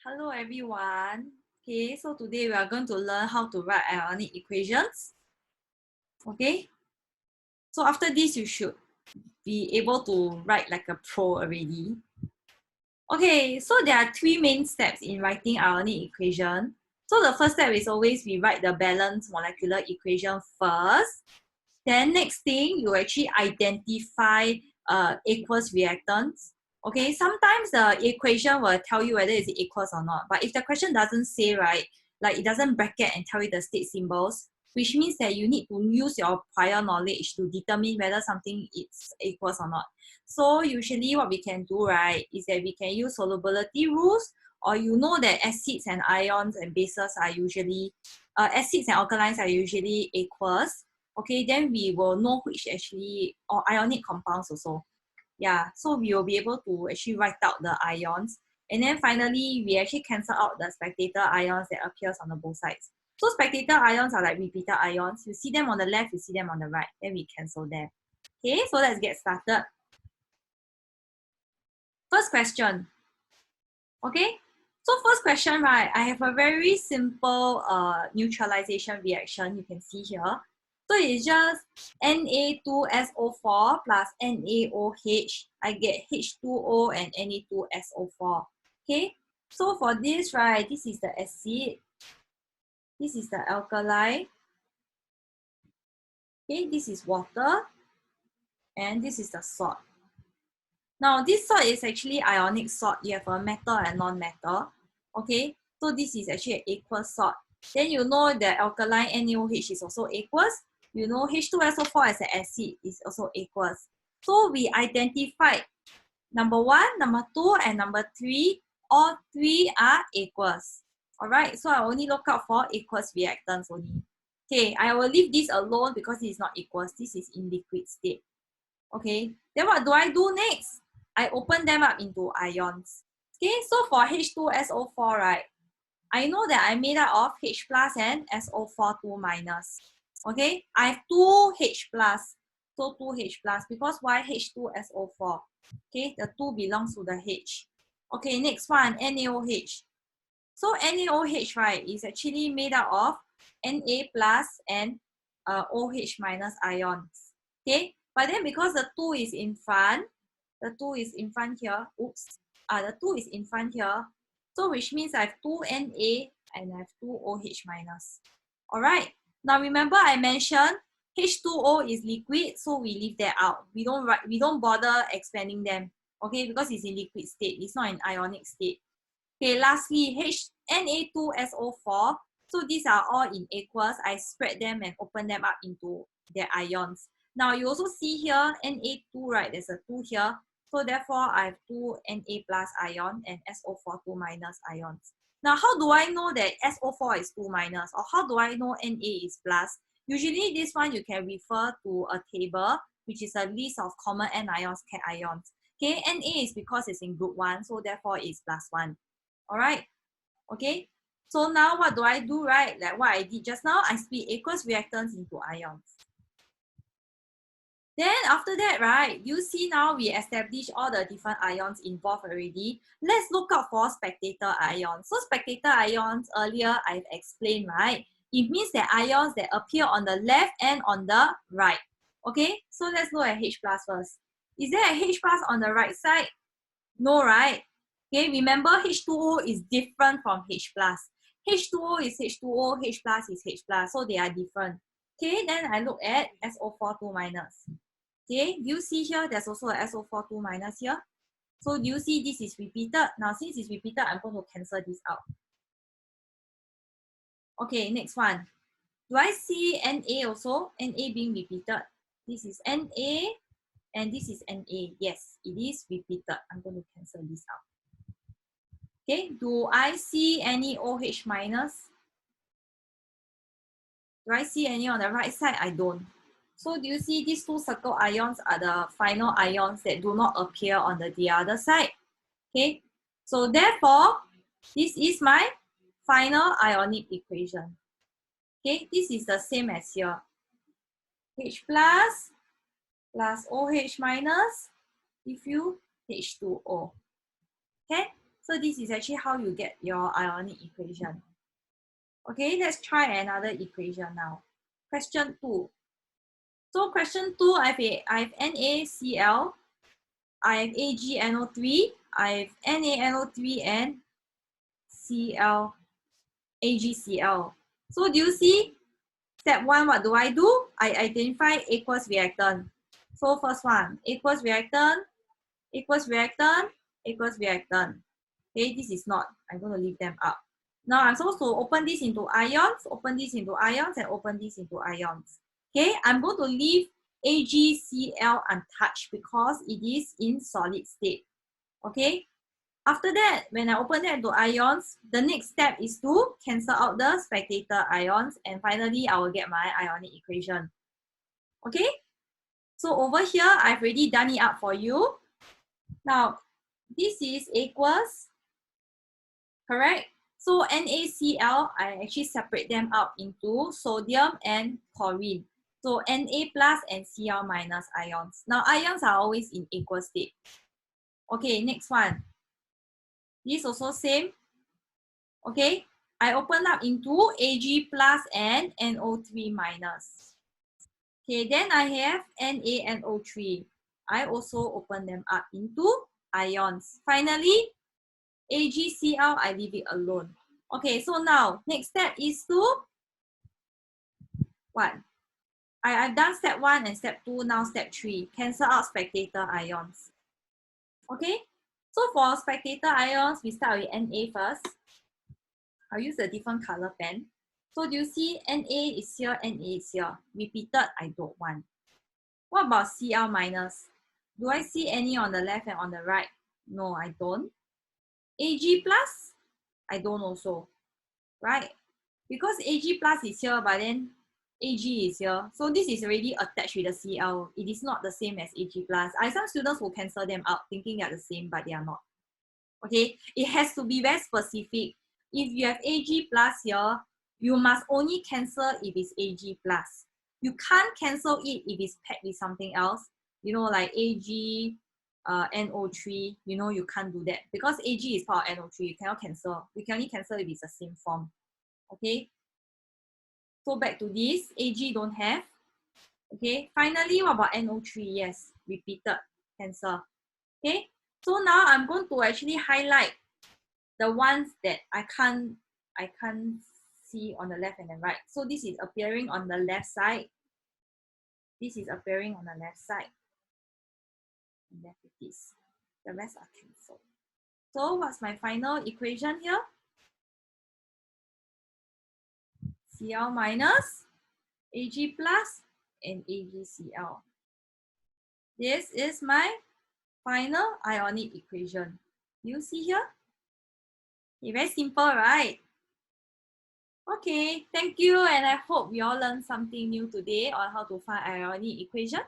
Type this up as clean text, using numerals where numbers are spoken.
Hello everyone. Okay, so today we are going to learn how to write ionic equations. Okay, so after this you should be able to write like a pro already. Okay, so there are three main steps in writing ionic equation. So the first step is always we write the balanced molecular equation first. Then next thing, you actually identify aqueous reactants. Okay, sometimes the equation will tell you whether it's aqueous or not. But if the question doesn't say, right, like it doesn't bracket and tell you the state symbols, which means that you need to use your prior knowledge to determine whether something is aqueous or not. So usually what we can do, right, is that we can use solubility rules, or you know that acids and ions and bases are usually, acids and alkalines are usually aqueous. Okay, then we will know which actually, or ionic compounds also. Yeah, so we will be able to actually write out the ions. And then finally, we actually cancel out the spectator ions that appears on the both sides. So spectator ions are like repeated ions. You see them on the left, you see them on the right. Then we cancel them. Okay, so let's get started. First question. Okay, so first question, right? I have a very simple neutralization reaction. You can see here. So it's just Na2SO4 plus NaOH. I get H2O and Na2SO4. Okay, so for this, right, this is the acid. This is the alkali. Okay, this is water. And this is the salt. Now, this salt is actually ionic salt. You have a metal and non-metal. Okay, so this is actually an aqueous salt. Then you know that alkaline NaOH is also aqueous. You know H2SO4 as an acid is also aqueous. So we identified number 1, number 2, and number 3. All 3 are aqueous. Alright, so I only look out for aqueous reactants only. Okay, I will leave this alone because it is not aqueous. This is in liquid state. Okay, then what do I do next? I open them up into ions. Okay, so for H2SO4, right, I know that I made up of H plus and SO4 2 minus. Okay, I have 2 H plus. So 2 H plus, because why H2SO4? Okay, the 2 belongs to the H. Okay, next one, NaOH. So NaOH, right, is actually made up of Na plus and OH minus ions. Okay, but then because the 2 is in front, the 2 is in front here. Oops. The 2 is in front here. So which means I have 2 Na and I have 2 OH minus. Alright. Now remember I mentioned H2O is liquid, so we leave that out. We don't bother expanding them. Okay, because it's in liquid state. It's not in ionic state. Okay, lastly, Na2SO4. So these are all in aqueous. I spread them and open them up into their ions. Now you also see here Na2, right? There's a 2 here. So therefore, I have 2 Na plus ion and SO4 2 minus ions. Now, how do I know that SO4 is 2 minus? Or how do I know Na is plus? Usually, this one you can refer to a table, which is a list of common anions, cations. Okay, Na is because it's in group 1, so therefore it's plus 1. Alright, okay. So now what do I do, right? Like what I did just now, I split aqueous reactants into ions. Then after that, right, you see now we established all the different ions involved already. Let's look out for spectator ions. So spectator ions, earlier I've explained, right? It means that ions that appear on the left and on the right. Okay, so let's look at H plus first. Is there a H plus on the right side? No, right? Okay, remember H2O is different from H plus. H2O is H2O, H plus is H plus, so they are different. Okay, then I look at SO4 2 minus. Okay, do you see here there's also a SO4 2 minus here? So do you see this is repeated? Now since it's repeated, I'm going to cancel this out. Okay, next one. Do I see Na also? Na being repeated. This is Na and this is Na. Yes, it is repeated. I'm going to cancel this out. Okay, do I see any OH minus? Do I see any on the right side? I don't. So do you see these 2 circle ions are the final ions that do not appear on the other side? Okay, so therefore, this is my final ionic equation. Okay, this is the same as here. H plus OH minus give you H2O. Okay, So this is actually how you get your ionic equation. Okay, let's try another equation now. Question 2. So question 2, I have NaCl, I have AgNO3, I have NaNO3 and Cl, AgCl. So do you see? Step 1, what do? I identify aqueous reactant. So first one, aqueous reactant, aqueous reactant, aqueous reactant. Okay, this is not. I'm going to leave them up. Now I'm supposed to open this into ions, open this into ions, and open this into ions. Okay, I'm going to leave AgCl untouched because it is in solid state. Okay, after that, when I open that into ions, the next step is to cancel out the spectator ions, and finally I will get my ionic equation. Okay, so over here, I've already done it up for you. Now, this is aqueous, correct? So NaCl, I actually separate them out into sodium and chlorine. So Na plus and Cl minus ions. Now, ions are always in aqueous state. Okay, next one. This also same. Okay, I open up into Ag plus and NO3 minus. Okay, then I have NaNO3. I also open them up into ions. Finally, AgCl, I leave it alone. Okay, so now, next step is to what? I've done step 1 and step 2, now step 3. Cancel out spectator ions. Okay, so for spectator ions, we start with Na first. I'll use a different color pen. So do you see Na is here, Na is here. Repeated, I don't want. What about Cl minus? Do I see any on the left and on the right? No, I don't. Ag plus? I don't also, right? Because Ag plus is here, but then Ag is here. So this is already attached with the Cl. It is not the same as Ag plus. Some students will cancel them out thinking they're the same, but they are not. Okay, it has to be very specific. If you have Ag plus here, you must only cancel if it's Ag plus. You can't cancel it if it's paired with something else. You know, like Ag, NO3, you know, you can't do that. Because Ag is part of NO3, you cannot cancel. We can only cancel if it's the same form. Okay, so back to this, Ag don't have. Okay, finally, what about NO3? Yes, repeated, cancel. Okay, so now I'm going to actually highlight the ones that I can't see on the left and the right. So this is appearing on the left side. This is appearing on the left side. And left it is. The rest are cancelled. So what's my final equation here? Cl minus, Ag plus, and AgCl. This is my final ionic equation. You see here? Okay, very simple, right? Okay, thank you, and I hope we all learned something new today on how to find ionic equation.